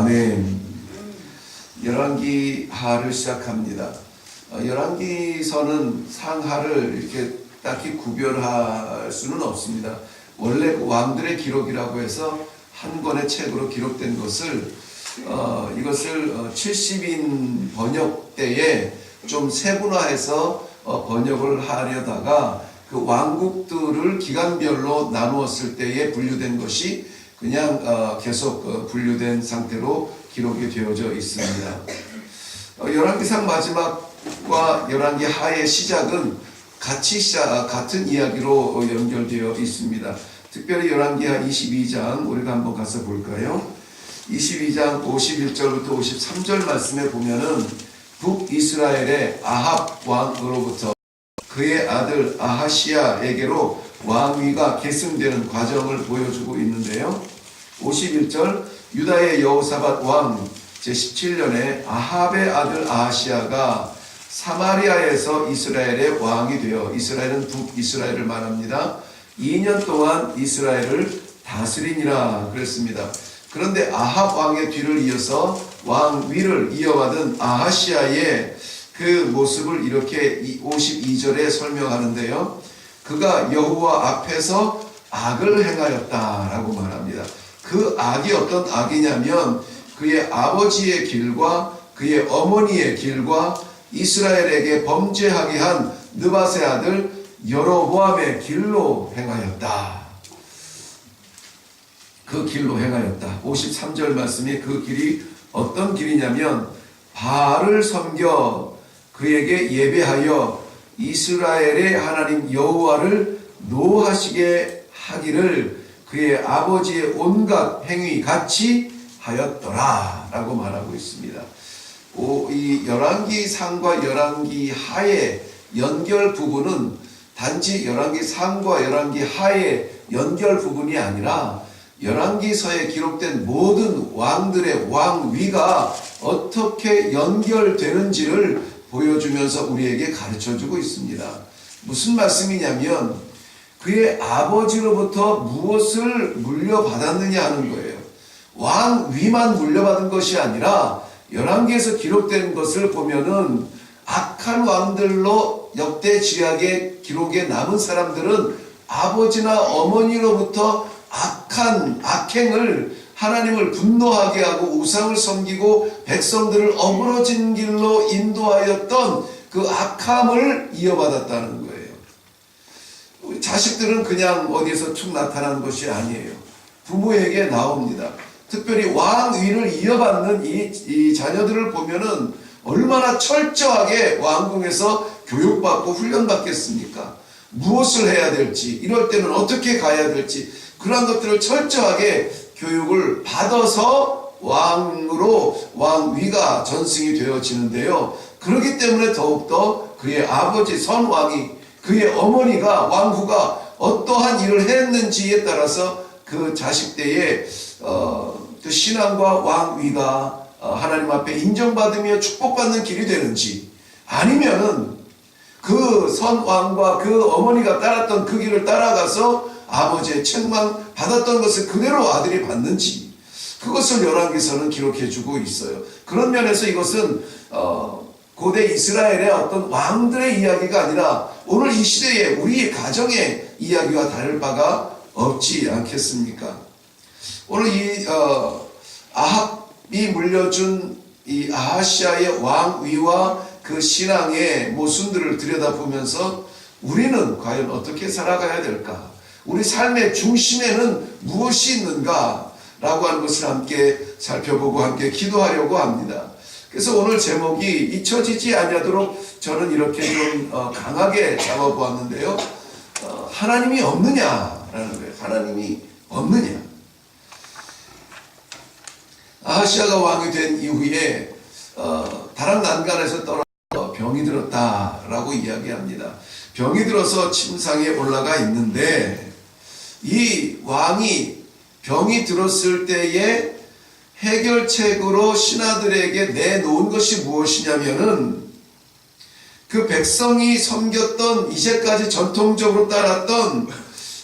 아멘. 열왕기하를 시작합니다. 열왕기서는 상하를 이렇게 딱히 구별할 수는 없습니다. 원래 왕들의 기록이라고 해서 한 권의 책으로 기록된 것을 이것을 70인 번역 때에 좀 세분화해서 번역을 하려다가 그 왕국들을 기간별로 나누었을 때에 분류된 것이 그냥 계속 분류된 상태로 기록이 되어져 있습니다. 열왕기상 마지막과 열왕기하의 시작은 같은 이야기로 연결되어 있습니다. 특별히 열왕기하 22장 우리가 한번 가서 볼까요? 22장 51절부터 53절 말씀에 보면은 북이스라엘의 아합 왕으로부터 그의 아들 아하시야에게로 왕위가 계승되는 과정을 보여주고 있는데요. 51절 유다의 여호사밧 왕 제17년에 아합의 아들 아하시야가 사마리아에서 이스라엘의 왕이 되어, 이스라엘은 북이스라엘을 말합니다. 2년 동안 이스라엘을 다스리니라 그랬습니다. 그런데 아합 왕의 뒤를 이어서 왕위를 이어받은 아하시야의 그 모습을 이렇게 52절에 설명하는데요. 그가 여호와 앞에서 악을 행하였다라고 말합니다. 그 악이 어떤 악이냐면 그의 아버지의 길과 그의 어머니의 길과 이스라엘에게 범죄하게 한 느밧의 아들 여로보암의 길로 행하였다. 그 길로 행하였다. 53절 말씀이 그 길이 어떤 길이냐면 바알을 섬겨 그에게 예배하여 이스라엘의 하나님 여호와를 노하시게 하기를 그의 아버지의 온갖 행위 같이 하였더라 라고 말하고 있습니다. 이 열왕기상과 열왕기하의 연결 부분은 단지 열왕기상과 열왕기하의 연결 부분이 아니라 열왕기서에 기록된 모든 왕들의 왕위가 어떻게 연결되는지를 보여주면서 우리에게 가르쳐주고 있습니다. 무슨 말씀이냐면 그의 아버지로부터 무엇을 물려받았느냐 하는 거예요. 왕위만 물려받은 것이 아니라 열왕기에서 기록된 것을 보면은 악한 왕들로 역대 지략의 기록에 남은 사람들은 아버지나 어머니로부터 악한 악행을 하나님을 분노하게 하고 우상을 섬기고 백성들을 어그러진 길로 인도하였던 그 악함을 이어받았다는 거예요. 우리 자식들은 그냥 어디에서 툭 나타난 것이 아니에요. 부모에게 나옵니다. 특별히 왕위를 이어받는 이 자녀들을 보면은 얼마나 철저하게 왕궁에서 교육받고 훈련받겠습니까? 무엇을 해야 될지, 이럴 때는 어떻게 가야 될지, 그런 것들을 철저하게 교육을 받아서 왕으로 왕위가 전승이 되어지는데요. 그렇기 때문에 더욱더 그의 아버지 선왕이, 그의 어머니가, 왕후가 어떠한 일을 했는지에 따라서 그 자식 때에 그 신앙과 왕위가 하나님 앞에 인정받으며 축복받는 길이 되는지, 아니면은 그 선왕과 그 어머니가 따랐던 그 길을 따라가서 아버지의 책망 받았던 것을 그대로 아들이 받는지, 그것을 열왕기서는 기록해주고 있어요. 그런 면에서 이것은 고대 이스라엘의 어떤 왕들의 이야기가 아니라 오늘 이 시대의 우리의 가정의 이야기와 다를 바가 없지 않겠습니까? 오늘 이 아합이 물려준 이 아하시야의 왕위와 그 신앙의 모순들을 들여다보면서 우리는 과연 어떻게 살아가야 될까? 우리 삶의 중심에는 무엇이 있는가? 라고 하는 것을 함께 살펴보고 함께 기도하려고 합니다. 그래서 오늘 제목이 잊혀지지 아니하도록 저는 이렇게 좀 강하게 잡아보았는데요. 하나님이 없느냐라는 거예요. 하나님이 없느냐. 아하시야가 왕이 된 이후에 다락 난간에서 떨어져 병이 들었다라고 이야기합니다. 병이 들어서 침상에 올라가 있는데 이 왕이 병이 들었을 때에 해결책으로 신하들에게 내놓은 것이 무엇이냐면은 그 백성이 섬겼던 이제까지 전통적으로 따랐던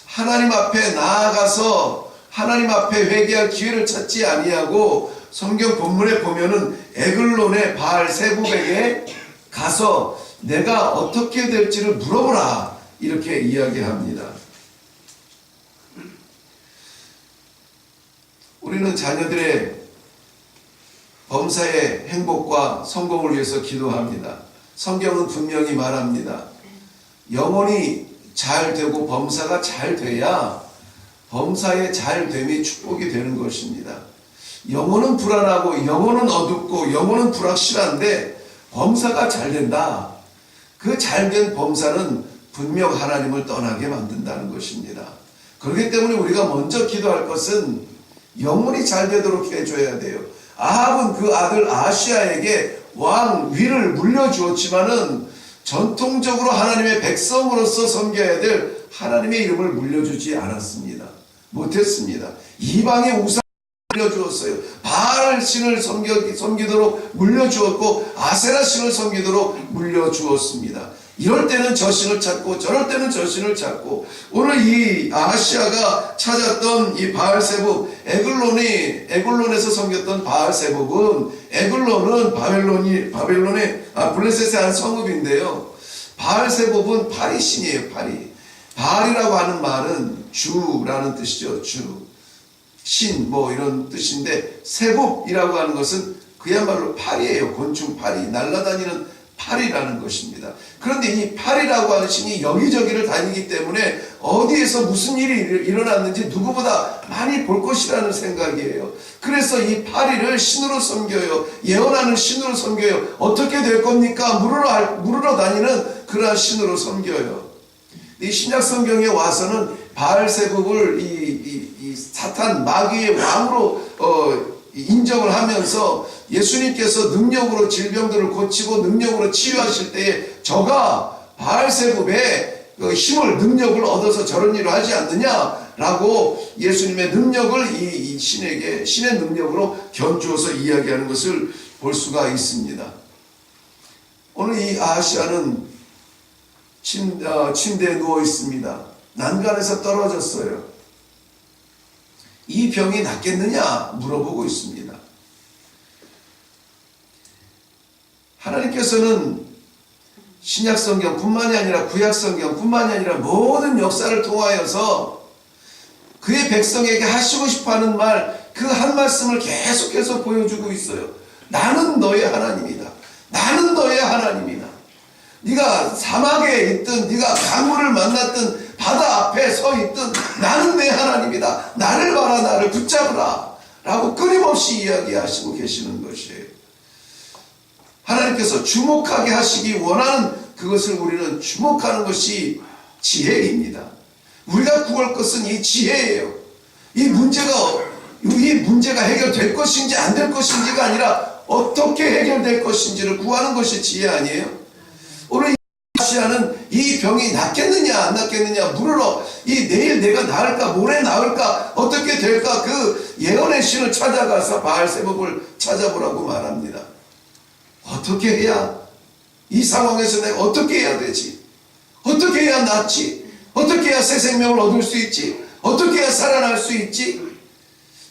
하나님 앞에 나아가서 하나님 앞에 회개할 기회를 찾지 아니하고 성경 본문에 보면은 에글론의 바알세불에게 가서 내가 어떻게 될지를 물어보라 이렇게 이야기합니다. 우리는 자녀들의 범사의 행복과 성공을 위해서 기도합니다. 성경은 분명히 말합니다. 영혼이 잘 되고 범사가 잘 돼야 범사의 잘됨이 축복이 되는 것입니다. 영혼은 불안하고 영혼은 어둡고 영혼은 불확실한데 범사가 잘 된다. 그 잘된 범사는 분명 하나님을 떠나게 만든다는 것입니다. 그렇기 때문에 우리가 먼저 기도할 것은 영혼이 잘 되도록 해줘야 돼요. 아합은 그 아들 아하시야에게 왕 위를 물려주었지만은 전통적으로 하나님의 백성으로서 섬겨야 될 하나님의 이름을 물려주지 않았습니다. 못했습니다. 이방의 우상 물려주었어요. 바알 신을 섬기도록 물려주었고 아세라 신을 섬기도록 물려주었습니다. 이럴 때는 저 신을 찾고 저럴 때는 저 신을 찾고 오늘 이 아하시아가 찾았던 이 바알세북 에글론에서 섬겼던 바알세북은 에글론은 바벨론의 블레셋의 한 성읍인데요. 바알세북은 파리 신이에요. 파리. 바알이라고 하는 말은 주라는 뜻이죠. 주. 신 뭐 이런 뜻인데 세북이라고 하는 것은 그야말로 파리예요. 곤충 파리. 날아다니는 파리라는 것입니다. 그런데 이 파리라고 하는 신이 여기저기를 다니기 때문에 어디에서 무슨 일이 일어났는지 누구보다 많이 볼 것이라는 생각이에요. 그래서 이 파리를 신으로 섬겨요. 예언하는 신으로 섬겨요. 어떻게 될 겁니까? 물으러 다니는 그러한 신으로 섬겨요. 이 신약 성경에 와서는 바알세북을 이 사탄 마귀의 왕으로 인정을 하면서 예수님께서 능력으로 질병들을 고치고 능력으로 치유하실 때에 저가 바알세불의 힘을 능력을 얻어서 저런 일을 하지 않느냐라고 예수님의 능력을 이 신에게 신의 능력으로 견주어서 이야기하는 것을 볼 수가 있습니다. 오늘 이 아하시아는 침대에 누워 있습니다. 난간에서 떨어졌어요. 이 병이 낫겠느냐 물어보고 있습니다. 하나님께서는 신약성경뿐만이 아니라 구약성경뿐만이 아니라 모든 역사를 통하여서 그의 백성에게 하시고 싶어하는 말, 그 한 말씀을 계속해서 보여주고 있어요. 나는 너의 하나님이다. 나는 너의 하나님이다. 네가 사막에 있든 네가 강물을 만났든 바다 앞에 서 있든 나는 내 하나님이다. 나를 봐라. 나를 붙잡으라. 라고 끊임없이 이야기하시고 계시는 것이에요. 하나님께서 주목하게 하시기 원하는 그것을 우리는 주목하는 것이 지혜입니다. 우리가 구할 것은 이 지혜예요. 이 문제가 해결될 것인지 안 될 것인지가 아니라 어떻게 해결될 것인지를 구하는 것이 지혜 아니에요? 오늘 아시아는 이 병이 낫겠느냐 안 낫겠느냐 물으러 내일 내가 나을까 모레 나을까 어떻게 될까 그 예언의 신을 찾아가서 바알세북을 찾아보라고 말합니다. 어떻게 해야 이 상황에서 내가 어떻게 해야 되지? 어떻게 해야 낫지? 어떻게 해야 새 생명을 얻을 수 있지? 어떻게 해야 살아날 수 있지?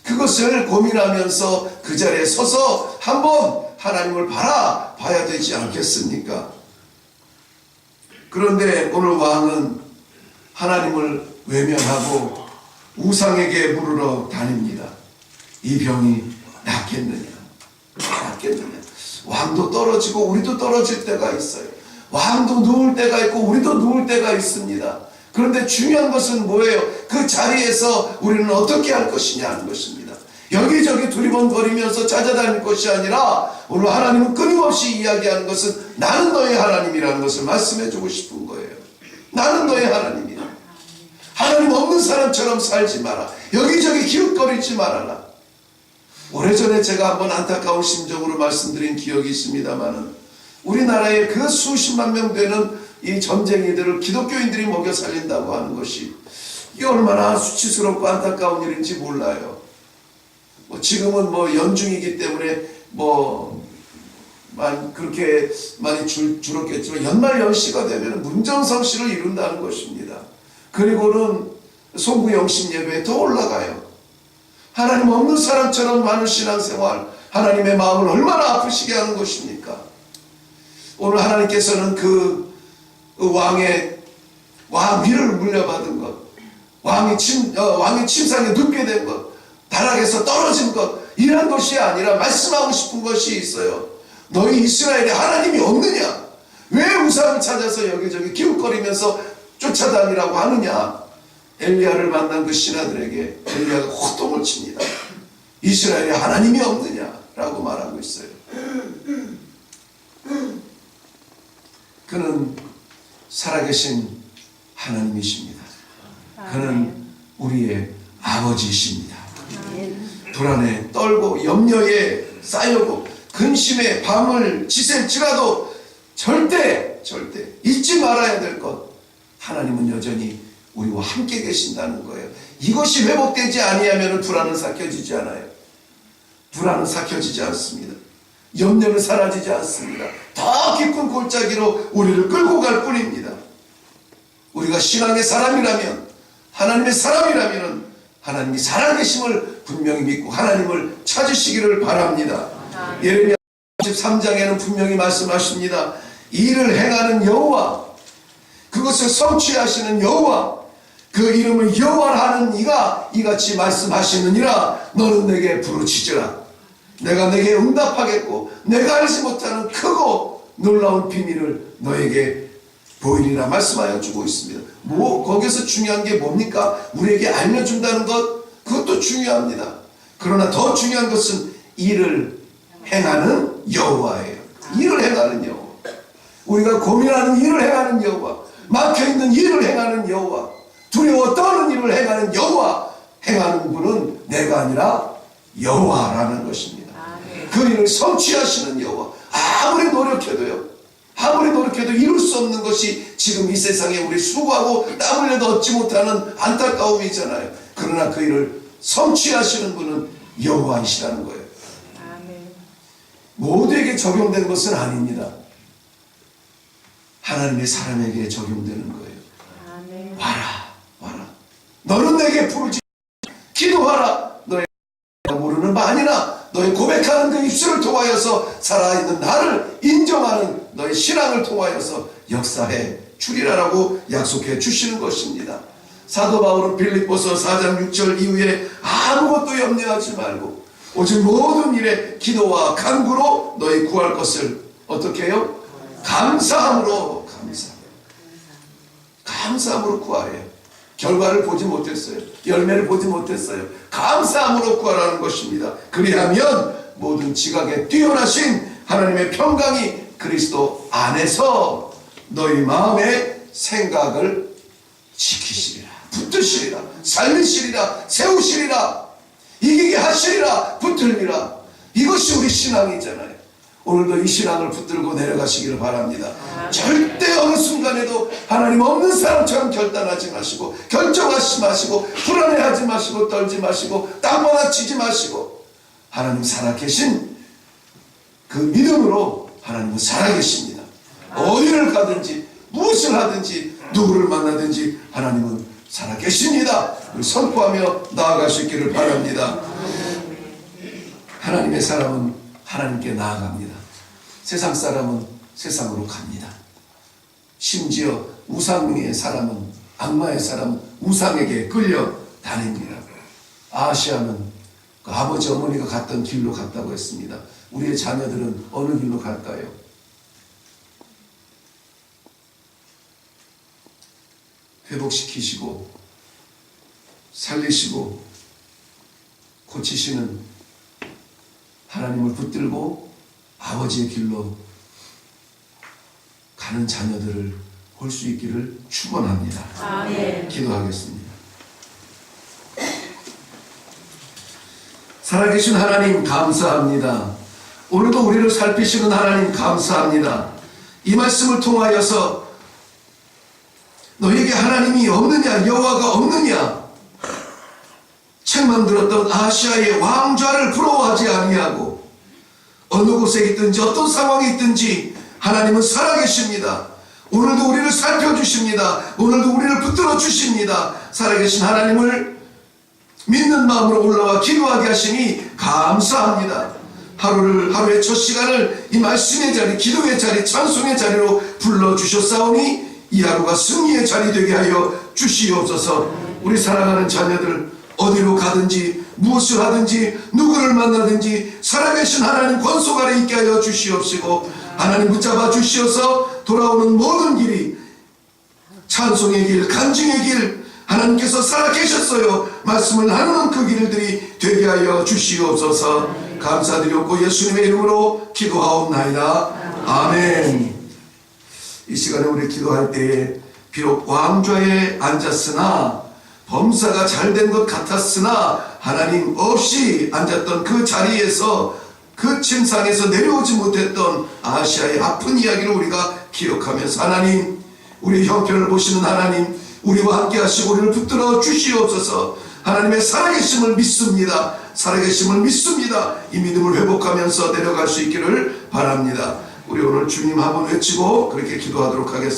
그것을 고민하면서 그 자리에 서서 한번 하나님을 바라봐야 되지 않겠습니까? 그런데 오늘 왕은 하나님을 외면하고 우상에게 물으러 다닙니다. 이 병이 낫겠느냐? 낫겠느냐? 왕도 떨어지고 우리도 떨어질 때가 있어요. 왕도 누울 때가 있고 우리도 누울 때가 있습니다. 그런데 중요한 것은 뭐예요? 그 자리에서 우리는 어떻게 할 것이냐 하는 것입니다. 여기저기 두리번거리면서 찾아다닐 것이 아니라 오늘 하나님은 끊임없이 이야기하는 것은 나는 너의 하나님이라는 것을 말씀해주고 싶은 거예요. 나는 너의 하나님이다. 하나님 없는 사람처럼 살지 마라. 여기저기 기웃거리지 말아라. 오래전에 제가 한번 안타까운 심정으로 말씀드린 기억이 있습니다만은 우리나라에 그 수십만 명 되는 이 점쟁이들을 기독교인들이 먹여 살린다고 하는 것이 이게 얼마나 수치스럽고 안타까운 일인지 몰라요. 지금은 연중이기 때문에 그렇게 많이 줄었겠지만 연말 연시가 되면 문정성시를 이룬다는 것입니다. 그리고는 송구영신 예배에 더 올라가요. 하나님 없는 사람처럼 많은 신앙생활, 하나님의 마음을 얼마나 아프시게 하는 것입니까? 오늘 하나님께서는 그 왕의 왕위를 물려받은 것, 왕의 침상에 눕게 된 것, 다락에서 떨어진 것, 이런 것이 아니라 말씀하고 싶은 것이 있어요. 너희 이스라엘에 하나님이 없느냐? 왜 우상을 찾아서 여기저기 기웃거리면서 쫓아다니라고 하느냐? 엘리야를 만난 그 신하들에게 엘리야가 호통을 칩니다. 이스라엘에 하나님이 없느냐라고 말하고 있어요. 그는 살아계신 하나님이십니다. 그는 우리의 아버지이십니다. 불안에 떨고 염려에 쌓여고 근심에 밤을 지샐지라도 절대 잊지 말아야 될 것, 하나님은 여전히 우리와 함께 계신다는 거예요. 이것이 회복되지 아니하면 불안은 삭혀지지 않아요. 불안은 삭혀지지 않습니다. 염려는 사라지지 않습니다. 더 깊은 골짜기로 우리를 끌고 갈 뿐입니다. 우리가 신앙의 사람이라면, 하나님의 사람이라면 하나님이 살아계심을 분명히 믿고 하나님을 찾으시기를 바랍니다. 예레미야 33장에는 분명히 말씀하십니다. 이를 행하는 여호와, 그것을 성취하시는 여호와, 그 이름을 여호와라 하는 이가 이같이 말씀하시느니라. 너는 내게 부르짖으라. 내가 내게 응답하겠고 내가 알지 못하는 크고 놀라운 비밀을 너에게 보이리라 말씀하여 주고 있습니다. 거기서 중요한 게 뭡니까? 우리에게 알려준다는 것, 그것도 중요합니다. 그러나 더 중요한 것은 이를 행하는 여호와예요. 일을 행하는 여호와, 우리가 고민하는 일을 행하는 여호와, 막혀있는 일을 행하는 여호와, 두려워 떠는 일을 행하는 여호와, 행하는 분은 내가 아니라 여호와라는 것입니다. 그 일을 성취하시는 여호와. 아무리 노력해도 이룰 수 없는 것이 지금 이 세상에 우리 수고하고 땀 흘려도 얻지 못하는 안타까움이잖아요. 그러나 그 일을 성취하시는 분은 여호와이시라는 거예요. 모두에게 적용되는 것은 아닙니다. 하나님의 사람에게 적용되는 거예요. 와라. 너는 내게 부르짖, 기도하라. 너의 모르는 바 아니나 너의 고백하는 그 입술을 통하여서 살아있는 나를 인정하는 너의 신앙을 통하여서 역사해 주리라라고 약속해 주시는 것입니다. 사도 바울은 빌립보서 4장 6절 이후에 아무것도 염려하지 말고 오직 모든 일에 기도와 간구로 너희 구할 것을 어떻게 해요? 감사함으로 구하래요. 결과를 보지 못했어요. 열매를 보지 못했어요. 감사함으로 구하라는 것입니다. 그리하면 모든 지각에 뛰어나신 하나님의 평강이 그리스도 안에서 너희 마음의 생각을 지키시리라, 붙드시리라, 살리시리라, 세우시리라, 이기게 하시리라, 붙들리라. 이것이 우리 신앙이잖아요. 오늘도 이 신앙을 붙들고 내려가시기를 바랍니다. 절대 어느 순간에도 하나님 없는 사람처럼 결단하지 마시고, 결정하지 마시고, 불안해하지 마시고, 떨지 마시고, 땅바닥 치지 마시고, 하나님 살아계신 그 믿음으로 하나님은 살아계십니다. 어디를 가든지 무엇을 하든지 누구를 만나든지 하나님은 살아계십니다. 선포하며 나아가시기를 바랍니다. 하나님의 사람은 하나님께 나아갑니다. 세상 사람은 세상으로 갑니다. 심지어 우상의 사람은, 악마의 사람은 우상에게 끌려 다닙니다. 아하시아는 그 아버지 어머니가 갔던 길로 갔다고 했습니다. 우리의 자녀들은 어느 길로 갈까요? 회복시키시고 살리시고 고치시는 하나님을 붙들고 아버지의 길로 가는 자녀들을 볼 수 있기를 축원합니다. 아멘. 기도하겠습니다. 살아계신 하나님 감사합니다. 오늘도 우리를 살피시는 하나님 감사합니다. 이 말씀을 통하여서 너에게 하나님이 없느냐, 여호와가 없느냐, 책망 들었던 아시아의 왕좌를 부러워하지 아니하고 어느 곳에 있든지 어떤 상황에 있든지 하나님은 살아계십니다. 오늘도 우리를 살펴주십니다. 오늘도 우리를 붙들어 주십니다. 살아계신 하나님을 믿는 마음으로 올라와 기도하게 하시니 감사합니다. 하루의 첫 시간을 이 말씀의 자리, 기도의 자리, 찬송의 자리로 불러주셨사오니 이 하루가 승리의 자리 되게 하여 주시옵소서. 우리 사랑하는 자녀들 어디로 가든지 무엇을 하든지 누구를 만나든지 살아계신 하나님 권속 아래 있게 하여 주시옵시고, 하나님 붙잡아 주시어서 돌아오는 모든 길이 찬송의 길, 간증의 길, 하나님께서 살아계셨어요 말씀을 나누는 그 길들이 되게 하여 주시옵소서. 감사드렸고 예수님의 이름으로 기도하옵나이다. 아멘. 이 시간에 우리 기도할 때에 비록 왕좌에 앉았으나, 범사가 잘된 것 같았으나 하나님 없이 앉았던 그 자리에서, 그 침상에서 내려오지 못했던 아시아의 아픈 이야기를 우리가 기억하면서, 하나님, 우리 형편을 보시는 하나님, 우리와 함께 하시고 우리를 붙들어 주시옵소서. 하나님의 살아계심을 믿습니다. 살아계심을 믿습니다. 이 믿음을 회복하면서 내려갈 수 있기를 바랍니다. 우리 오늘 주님 한번 외치고 그렇게 기도하도록 하겠습니다.